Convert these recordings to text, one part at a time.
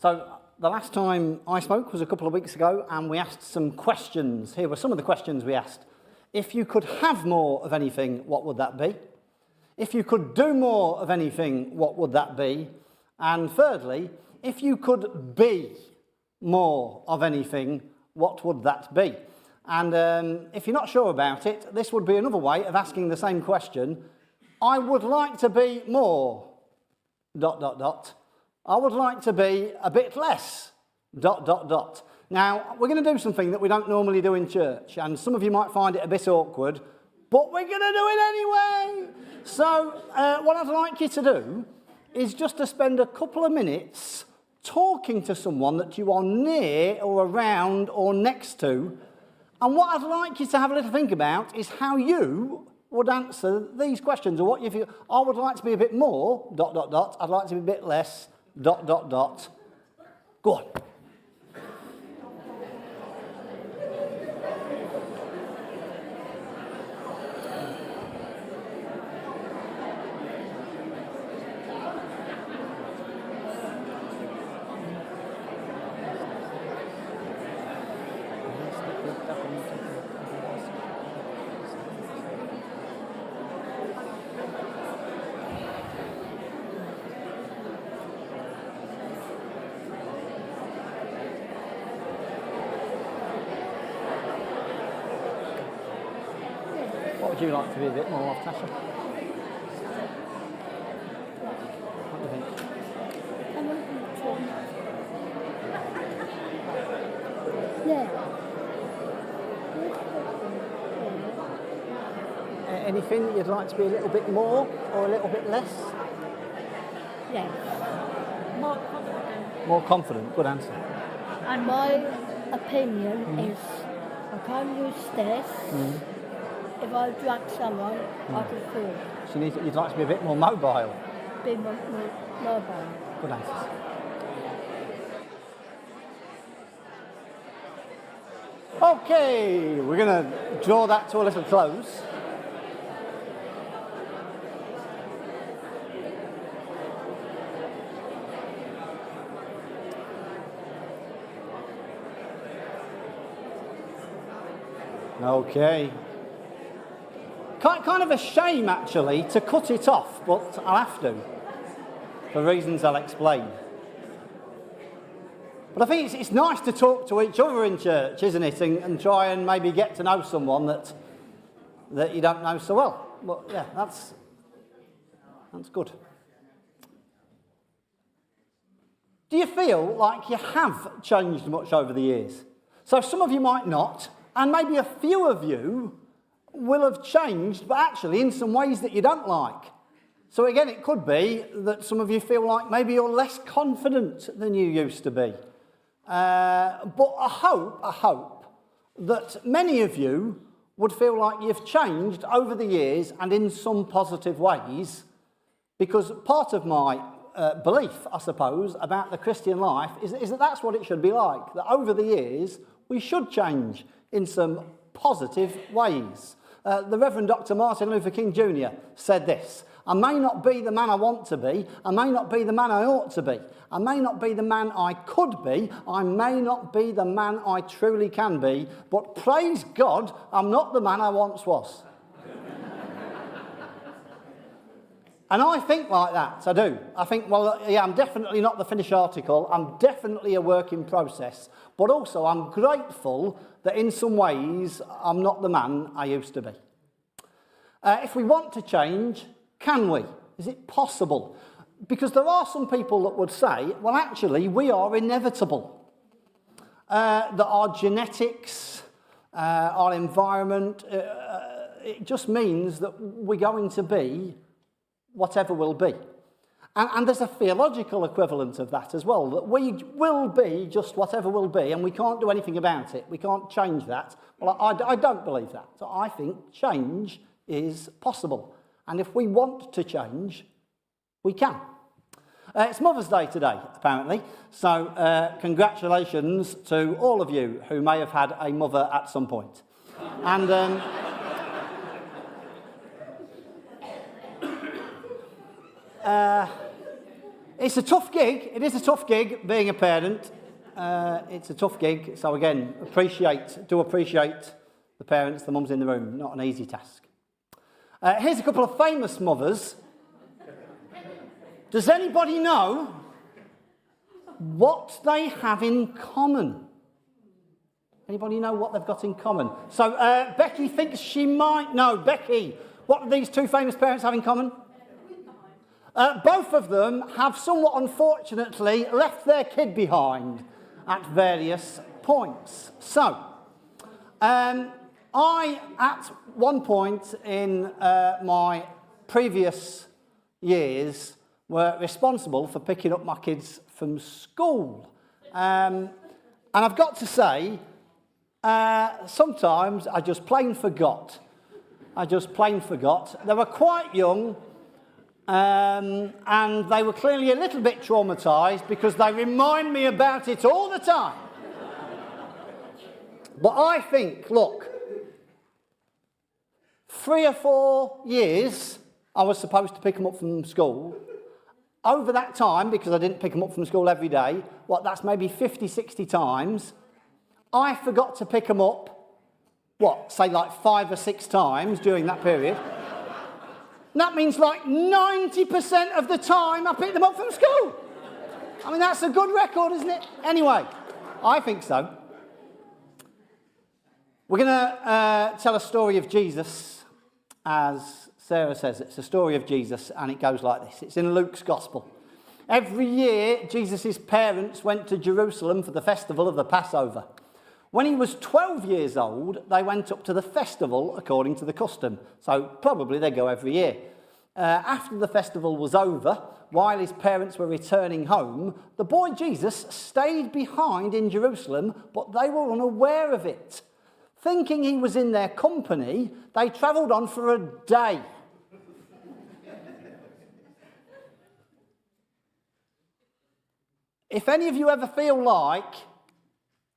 So the last time I spoke was a couple of weeks ago, and we asked some questions. Here were some of the questions we asked. If you could have more of anything, what would that be? If you could do more of anything, what would that be? And thirdly, if you could be more of anything, what would that be? And if you're not sure about it, this would be another way of asking the same question. I would like to be more, ... I would like to be a bit less, ... Now, we're going to do something that we don't normally do in church, and some of you might find it a bit awkward, but we're going to do it anyway. So, what I'd like you to do is just to spend a couple of minutes talking to someone that you are near or around or next to, and what I'd like you to have a little think about is how you would answer these questions, or what you feel. I would like to be a bit more, ... I'd like to be a bit less, ... Go on. What would you like to be a bit more of, Tasha? What do you think? I want to be tall. Yeah. Anything that you'd like to be a little bit more or a little bit less? Yes. More confident. More confident, good answer. And my opinion is I can't use this. If I drag someone, I can fall. So you'd like to be a bit more mobile? Be more mobile. Good answers. Okay, we're going to draw that to a little close. Okay. Kind of a shame, actually, to cut it off, but I'll have to, for reasons I'll explain. But I think it's nice to talk to each other in church, isn't it, and try and maybe get to know someone that you don't know so well. But yeah, that's good. Do you feel like you have changed much over the years? So some of you might not, and maybe a few of you will have changed, but actually in some ways that you don't like. So again, it could be that some of you feel like maybe you're less confident than you used to be. But I hope that many of you would feel like you've changed over the years and in some positive ways, because part of my belief, I suppose, about the Christian life is that that's what it should be like, that over the years we should change in some positive ways. The Reverend Dr. Martin Luther King Jr. said this: I may not be the man I want to be, I may not be the man I ought to be, I may not be the man I could be, I may not be the man I truly can be, but praise God, I'm not the man I once was. And I think like that, I do. I think, well, yeah, I'm definitely not the finished article, I'm definitely a work in process, but also I'm grateful that in some ways I'm not the man I used to be. If we want to change, can we? Is it possible? Because there are some people that would say, well, actually, we are inevitable. That our genetics, our environment, it just means that we're going to be whatever we'll be. And there's a theological equivalent of that as well, that we will be just whatever we'll be, and we can't do anything about it. We can't change that. Well, I don't believe that. So I think change is possible. And if we want to change, we can. It's Mother's Day today, apparently. So congratulations to all of you who may have had a mother at some point. And It's a tough gig. It is a tough gig, being a parent. It's a tough gig. So again, appreciate the parents, the mums in the room. Not an easy task. Here's a couple of famous mothers. Does anybody know what they have in common? Anybody know what they've got in common? So Becky thinks she might know. Becky, what do these two famous parents have in common? Both of them have somewhat unfortunately left their kid behind at various points. So, I, at one point in my previous years, were responsible for picking up my kids from school. And I've got to say, sometimes I just plain forgot. They were quite young, and they were clearly a little bit traumatised because they remind me about it all the time. But I think, look, 3 or 4 years I was supposed to pick them up from school. Over that time, because I didn't pick them up from school every day, that's maybe 50, 60 times, I forgot to pick them up, say like 5 or 6 times during that period. And that means like 90% of the time I picked them up from school. I mean, that's a good record, isn't it? Anyway, I think so. We're going to tell a story of Jesus, as Sarah says. It's a story of Jesus, and it goes like this. It's in Luke's Gospel. Every year, Jesus' parents went to Jerusalem for the festival of the Passover. When he was 12 years old, they went up to the festival according to the custom. So probably they go every year. After the festival was over, while his parents were returning home, the boy Jesus stayed behind in Jerusalem, but they were unaware of it. Thinking he was in their company, they travelled on for a day. If any of you ever feel like,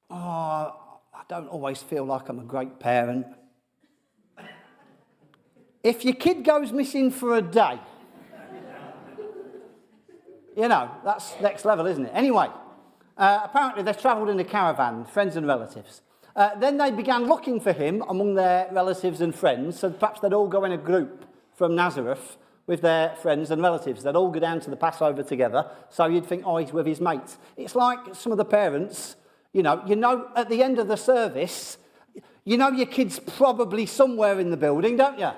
I don't always feel like I'm a great parent. If your kid goes missing for a day, that's next level, isn't it? Anyway, apparently they travelled in a caravan, friends and relatives. Then they began looking for him among their relatives and friends, so perhaps they'd all go in a group from Nazareth with their friends and relatives. They'd all go down to the Passover together, so you'd think, he's with his mates. It's like some of the parents, at the end of the service, your kid's probably somewhere in the building, don't you?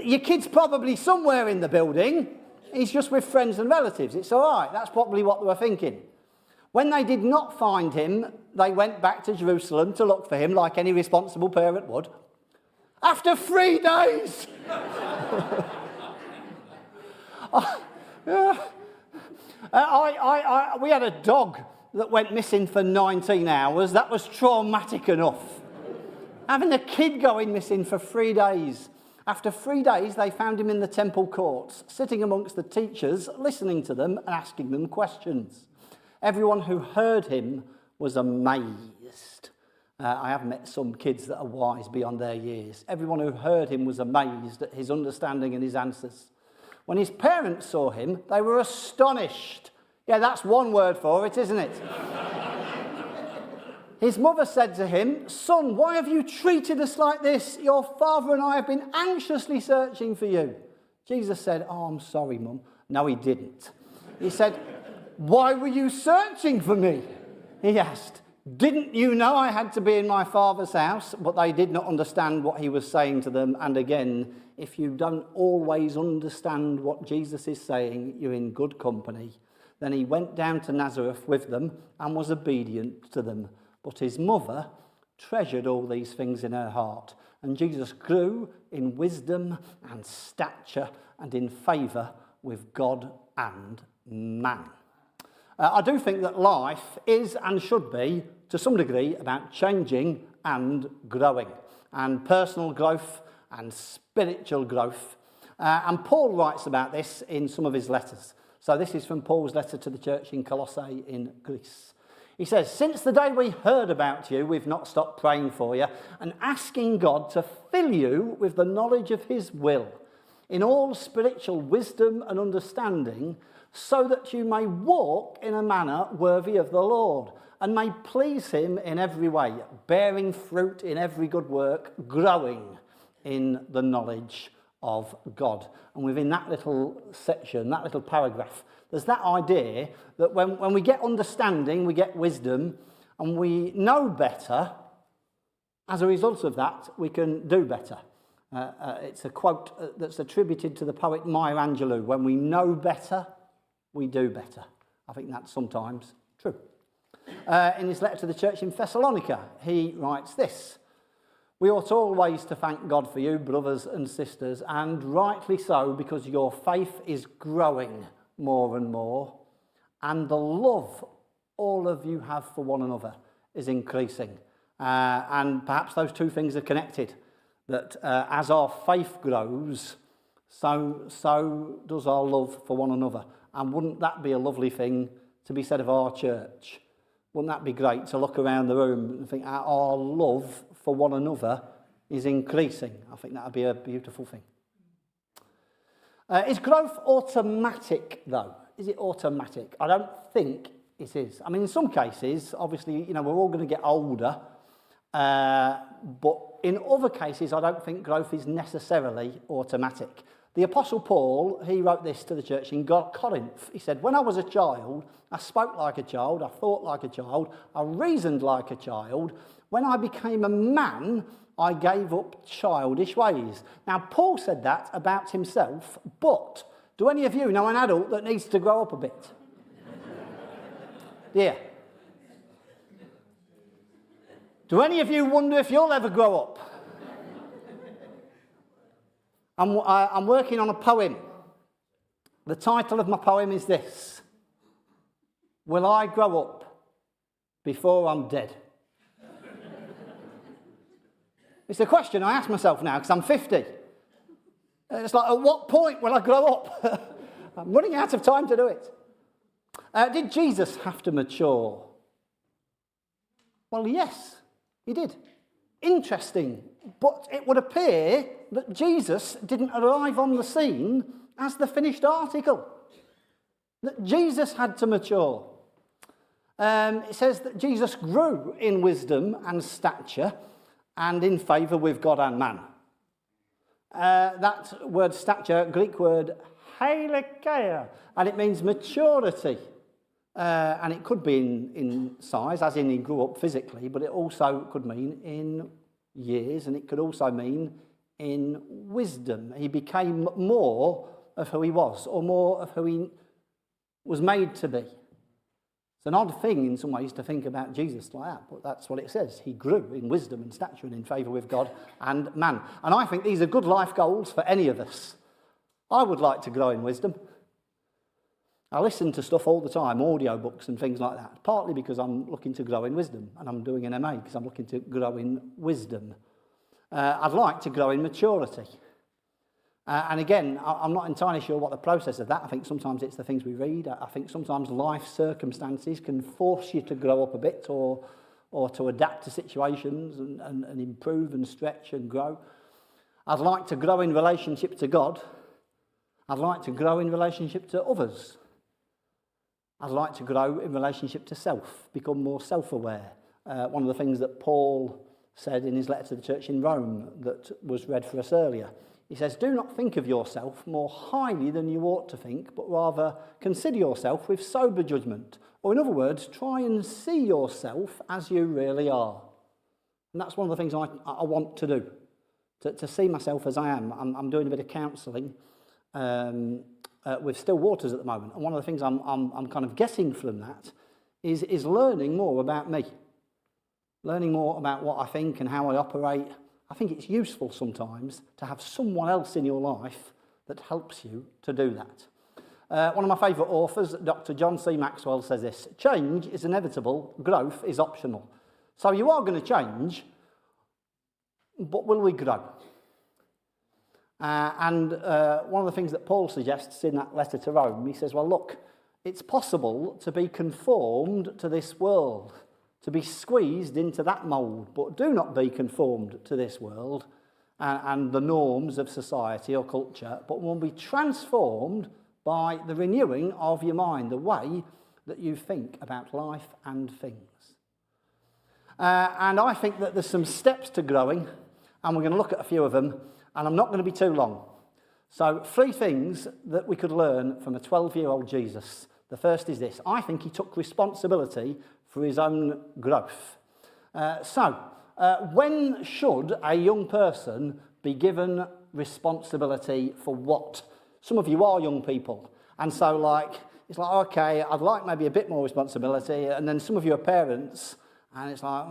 Your kid's probably somewhere in the building. He's just with friends and relatives. It's all right. That's probably what they were thinking. When they did not find him, they went back to Jerusalem to look for him like any responsible parent would. After 3 days! We had a dog that went missing for 19 hours. That was traumatic enough. Having a kid going missing for 3 days. After 3 days, they found him in the temple courts, sitting amongst the teachers, listening to them and asking them questions. Everyone who heard him was amazed. I have met some kids that are wise beyond their years. Everyone who heard him was amazed at his understanding and his answers. When his parents saw him, they were astonished. Yeah, that's one word for it, isn't it? His mother said to him, "Son, why have you treated us like this? Your father and I have been anxiously searching for you." Jesus said, "I'm sorry, Mum." No, he didn't. He said, "Why were you searching for me?" He asked. "Didn't you know I had to be in my father's house?" But they did not understand what he was saying to them. And again, if you don't always understand what Jesus is saying, you're in good company. Then he went down to Nazareth with them and was obedient to them. But his mother treasured all these things in her heart. And Jesus grew in wisdom and stature and in favour with God and man. I do think that life is and should be, to some degree, about changing and growing, and personal growth and spiritual growth. And Paul writes about this in some of his letters. So this is from Paul's letter to the church in Colossae in Greece. He says, "Since the day we heard about you, we've not stopped praying for you and asking God to fill you with the knowledge of his will, in all spiritual wisdom and understanding, so that you may walk in a manner worthy of the Lord, and may please him in every way, bearing fruit in every good work, growing in the knowledge of God. And within that little section, that little paragraph, there's that idea that when we get understanding, we get wisdom, and we know better, as a result of that, we can do better. It's a quote that's attributed to the poet Maya Angelou. When we know better, we do better. I think that's sometimes true. In his letter to the church in Thessalonica, he writes this: "We ought always to thank God for you, brothers and sisters, and rightly so, because your faith is growing more and more, and the love all of you have for one another is increasing." And perhaps those two things are connected, that as our faith grows, so does our love for one another. And wouldn't that be a lovely thing to be said of our church? Wouldn't that be great to look around the room and think our love for one another is increasing? I think that would be a beautiful thing. Is growth automatic, though? Is it automatic? I don't think it is. I mean, in some cases, obviously, we're all going to get older, but in other cases, I don't think growth is necessarily automatic. The Apostle Paul, he wrote this to the church in Corinth. He said, "When I was a child, I spoke like a child, I thought like a child, I reasoned like a child. When I became a man, I gave up childish ways." Now, Paul said that about himself, but do any of you know an adult that needs to grow up a bit? Yeah. Do any of you wonder if you'll ever grow up? I'm working on a poem. The title of my poem is this: "Will I grow up before I'm dead?" It's a question I ask myself now because I'm 50. It's like, at what point will I grow up? I'm running out of time to do it. Did Jesus have to mature? Well, yes, he did. Interesting, but it would appear that Jesus didn't arrive on the scene as the finished article. That Jesus had to mature. It says that Jesus grew in wisdom and stature and in favour with God and man. That word stature, Greek word heilekeia, and it means maturity. And it could be in size, as in he grew up physically, but it also could mean in years, and it could also mean in wisdom. He became more of who he was, or more of who he was made to be. It's an odd thing in some ways to think about Jesus like that, but that's what it says. He grew in wisdom and stature and in favour with God and man. And I think these are good life goals for any of us. I would like to grow in wisdom. I listen to stuff all the time, audiobooks and things like that, partly because I'm looking to grow in wisdom, and I'm doing an MA because I'm looking to grow in wisdom. I'd like to grow in maturity. And again, I'm not entirely sure what the process of that. I think sometimes it's the things we read. I think sometimes life circumstances can force you to grow up a bit or to adapt to situations and improve and stretch and grow. I'd like to grow in relationship to God. I'd like to grow in relationship to others. I'd like to grow in relationship to self, become more self-aware. One of the things that Paul said in his letter to the church in Rome that was read for us earlier, he says, "Do not think of yourself more highly than you ought to think, but rather consider yourself with sober judgment." Or in other words, try and see yourself as you really are. And that's one of the things I want to do, to see myself as I am. I'm doing a bit of counselling with Still Waters at the moment. And one of the things I'm kind of getting from that is learning more about me. Learning more about what I think and how I operate. I think it's useful sometimes to have someone else in your life that helps you to do that. One of my favourite authors, Dr. John C. Maxwell, says this: "Change is inevitable, growth is optional." So you are going to change, but will we grow? And one of the things that Paul suggests in that letter to Rome, he says, well, look, it's possible to be conformed to this world, to be squeezed into that mould, but do not be conformed to this world and the norms of society or culture, but we'll be transformed by the renewing of your mind, the way that you think about life and things. And I think that there's some steps to growing, and we're going to look at a few of them, and I'm not going to be too long. So 3 things that we could learn from a 12-year-old Jesus. The first is this: I think he took responsibility for his own growth. When should a young person be given responsibility for what? Some of you are young people, and so it's like, okay, I'd like maybe a bit more responsibility, and then some of you are parents, and it's like,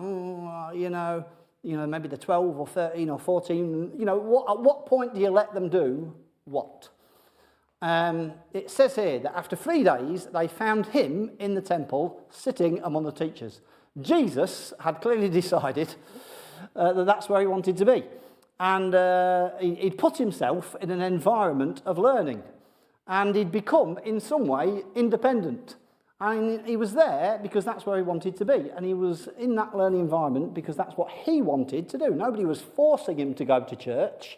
maybe they're 12 or 13 or 14. At what point do you let them do what? It says here that after 3 days, they found him in the temple, sitting among the teachers. Jesus had clearly decided that that's where he wanted to be. And he'd put himself in an environment of learning. And he'd become, in some way, independent. And he was there because that's where he wanted to be. And he was in that learning environment because that's what he wanted to do. Nobody was forcing him to go to church.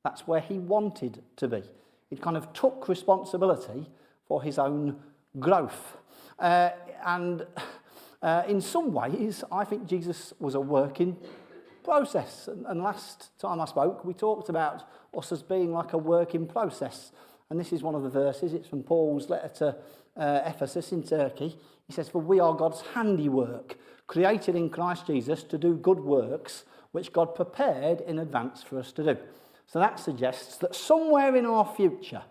That's where he wanted to be. He kind of took responsibility for his own growth. In some ways, I think Jesus was a work in process. And last time I spoke, we talked about us as being like a work in process. And this is one of the verses. It's from Paul's letter to Ephesus in Turkey. He says, "For we are God's handiwork, created in Christ Jesus to do good works, which God prepared in advance for us to do." So that suggests that somewhere in our future,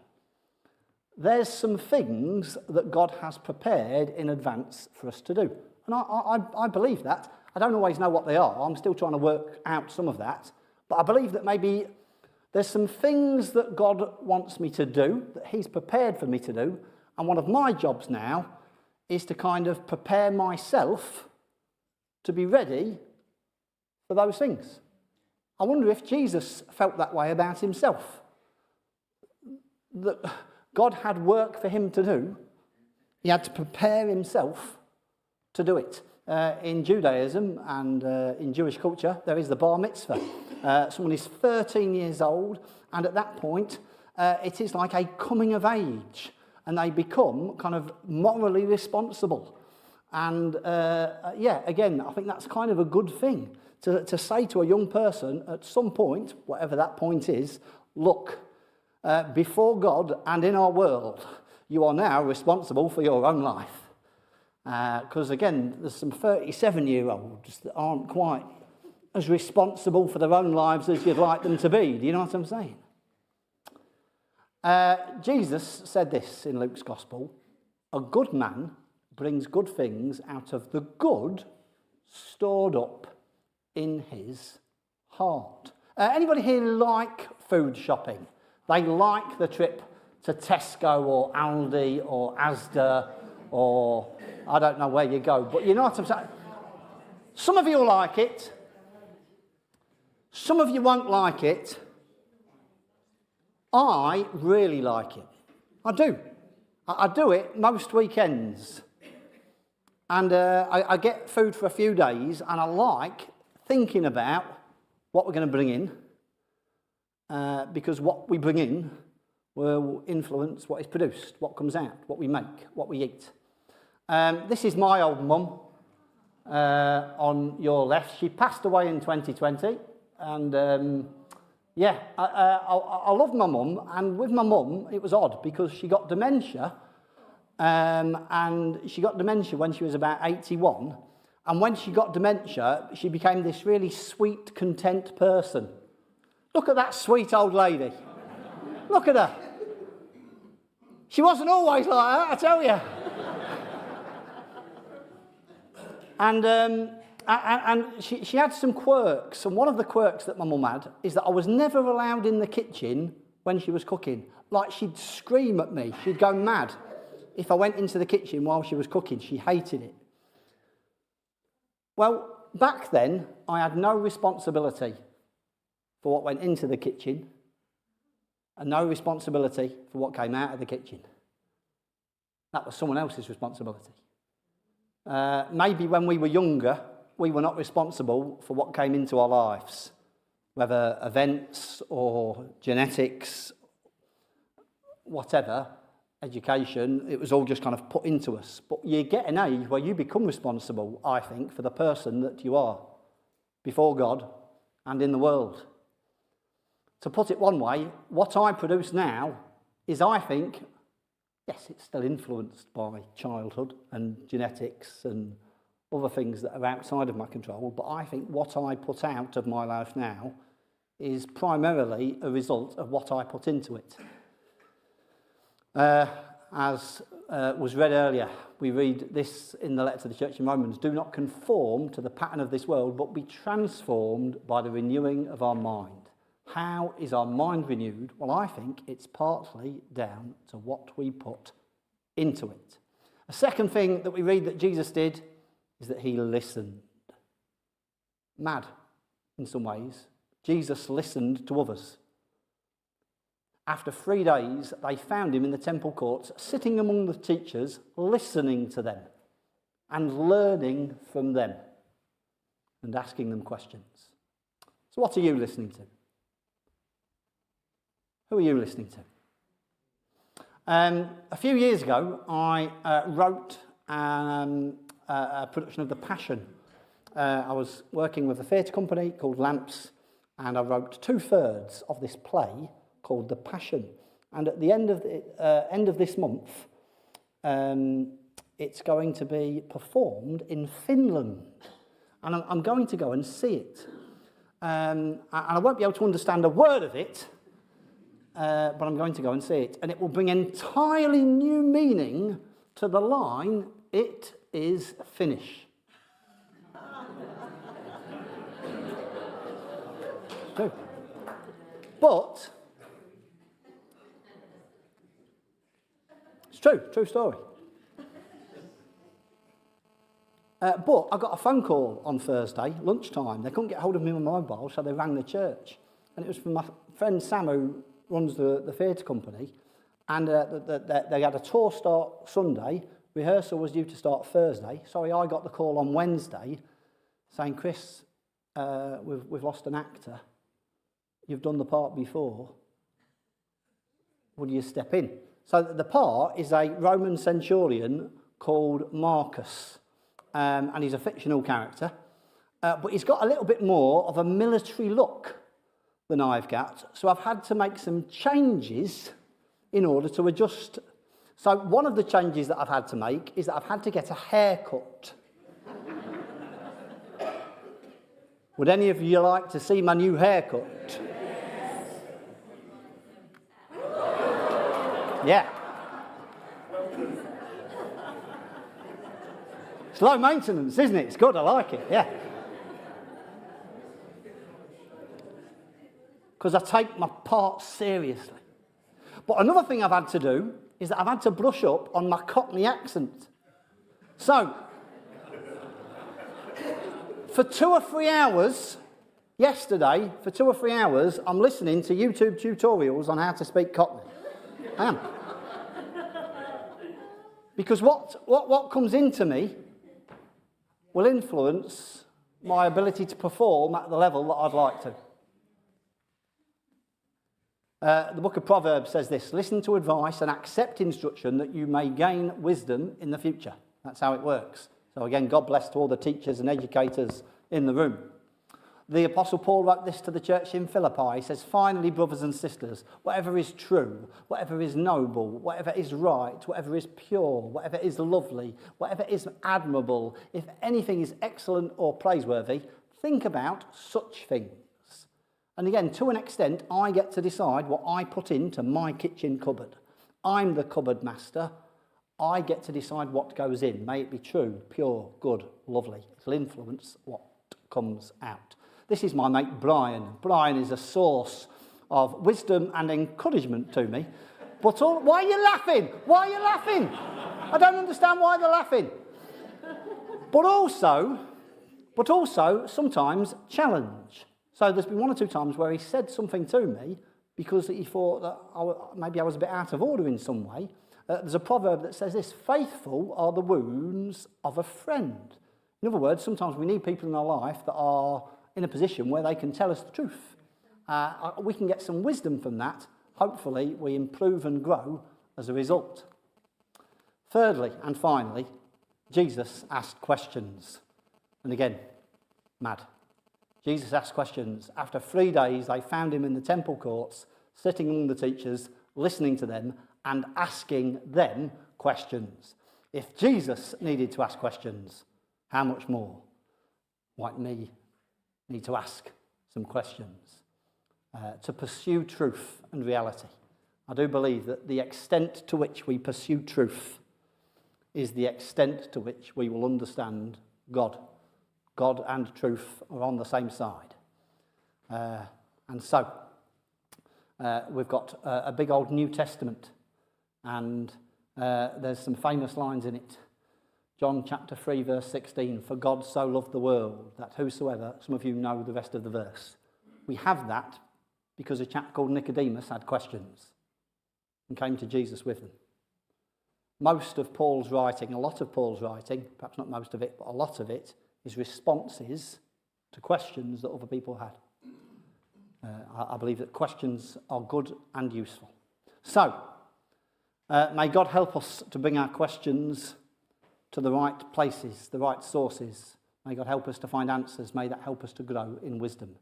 there's some things that God has prepared in advance for us to do. And I believe that. I don't always know what they are. I'm still trying to work out some of that. But I believe that maybe there's some things that God wants me to do, that he's prepared for me to do. And one of my jobs now is to kind of prepare myself to be ready for those things. I wonder if Jesus felt that way about himself. That God had work for him to do. He had to prepare himself to do it. In Judaism and in Jewish culture, there is the bar mitzvah. Someone is 13 years old, and at that point, it is like a coming of age, and they become kind of morally responsible. And again, I think that's kind of a good thing to say to a young person at some point, whatever that point is, look, before God and in our world, you are now responsible for your own life. Because again, there's some 37-year-olds that aren't quite as responsible for their own lives as you'd like them to be. Do you know what I'm saying? Jesus said this in Luke's Gospel: "A good man brings good things out of the good stored up in his heart." Anybody here like food shopping? They like the trip to Tesco or Aldi or Asda or I don't know where you go, but you know what I'm saying? Some of you will like it. Some of you won't like it. I really like it. I do. I do it most weekends. And I get food for a few days, and I like thinking about what we're going to bring in, because what we bring in will influence what is produced, what comes out, what we make, what we eat. This is my old mum on your left. She passed away in 2020, and I love my mum, and with my mum it was odd because she got dementia, and she got dementia when she was about 81, and when she got dementia she became this really sweet, content person. Look at that sweet old lady. Look at her. She wasn't always like that, I tell you. And she had some quirks, and one of the quirks that my mum had is that I was never allowed in the kitchen when she was cooking. Like, she'd scream at me, she'd go mad if I went into the kitchen while she was cooking. She hated it. Well, back then, I had no responsibility for what went into the kitchen and no responsibility for what came out of the kitchen. That was someone else's responsibility. Maybe when we were younger, we were not responsible for what came into our lives, whether events or genetics, whatever. education, it was all just kind of put into us. But you get an age where you become responsible, I think, for the person that you are before God and in the world. To put it one way, what I produce now is, I think, yes, it's still influenced by childhood and genetics and other things that are outside of my control, but I think what I put out of my life now is primarily a result of what I put into it. As was read earlier, we read this in the letter to the church in Romans: do not conform to the pattern of this world, but be transformed by the renewing of our mind. How is our mind renewed? Well, I think it's partly down to what we put into it. A second thing that we read that Jesus did is that he listened. Mad, in some ways. Jesus listened to others. After 3 days, they found him in the temple courts, sitting among the teachers, listening to them and learning from them and asking them questions. So what are you listening to? Who are you listening to? A few years ago, I wrote a production of The Passion. I was working with a theatre company called Lamps, and I wrote 2/3 of this play called The Passion. And at the end of this month, it's going to be performed in Finland. And I'm going to go and see it. And I won't be able to understand a word of it, but I'm going to go and see it. And it will bring entirely new meaning to the line, "It is finished." True. But it's true story. But I got a phone call on Thursday, lunchtime. They couldn't get hold of me on my mobile, so they rang the church. And it was from my friend Sam, who runs the theatre company. And they had a tour start Sunday. Rehearsal was due to start Thursday. Sorry, I got the call on Wednesday saying, "Chris, we've lost an actor. You've done the part before. Would you step in?" So the part is a Roman centurion called Marcus. And he's a fictional character. But he's got a little bit more of a military look than I've got. So I've had to make some changes in order to adjust. So one of the changes that I've had to make is that I've had to get a haircut. Would any of you like to see my new haircut? Yeah. It's low maintenance, isn't it? It's good, I like it, yeah. Because I take my part seriously. But another thing I've had to do is that I've had to brush up on my Cockney accent. So, for 2 or 3 hours, yesterday, for 2 or 3 hours, I'm listening to YouTube tutorials on how to speak Cockney. I am. Because what comes into me will influence my ability to perform at the level that I'd like to. The book of Proverbs says this: listen to advice and accept instruction that you may gain wisdom in the future. That's how it works. So again, God bless to all the teachers and educators in the room. The Apostle Paul wrote this to the church in Philippi. He says, "Finally, brothers and sisters, whatever is true, whatever is noble, whatever is right, whatever is pure, whatever is lovely, whatever is admirable, if anything is excellent or praiseworthy, think about such things." And again, to an extent, I get to decide what I put into my kitchen cupboard. I'm the cupboard master. I get to decide what goes in. May it be true, pure, good, lovely. It'll influence what comes out. This is my mate Brian. Brian is a source of wisdom and encouragement to me. But why are you laughing? Why are you laughing? I don't understand why they're laughing. But also sometimes challenge. So there's been 1 or 2 times where he said something to me because he thought that maybe I was a bit out of order in some way. There's a proverb that says this: faithful are the wounds of a friend. In other words, sometimes we need people in our life that are in a position where they can tell us the truth. We can get some wisdom from that. Hopefully we improve and grow as a result. Thirdly and finally, Jesus asked questions. And again, mad. Jesus asked questions. After 3 days, they found him in the temple courts, sitting among the teachers, listening to them and asking them questions. If Jesus needed to ask questions, how much more might me need to ask some questions? To pursue truth and reality. I do believe that the extent to which we pursue truth is the extent to which we will understand God. God and truth are on the same side. And so, we've got a big old New Testament, and there's some famous lines in it. John chapter 3, verse 16, for God so loved the world that whosoever, some of you know the rest of the verse. We have that because a chap called Nicodemus had questions and came to Jesus with them. Most of Paul's writing, a lot of Paul's writing, perhaps not most of it, but a lot of it, is responses to questions that other people had. I believe that questions are good and useful. So, may God help us to bring our questions to the right places, the right sources. May God help us to find answers. May that help us to grow in wisdom.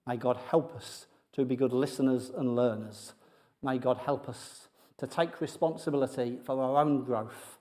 May God help us to be good listeners and learners. May God help us to take responsibility for our own growth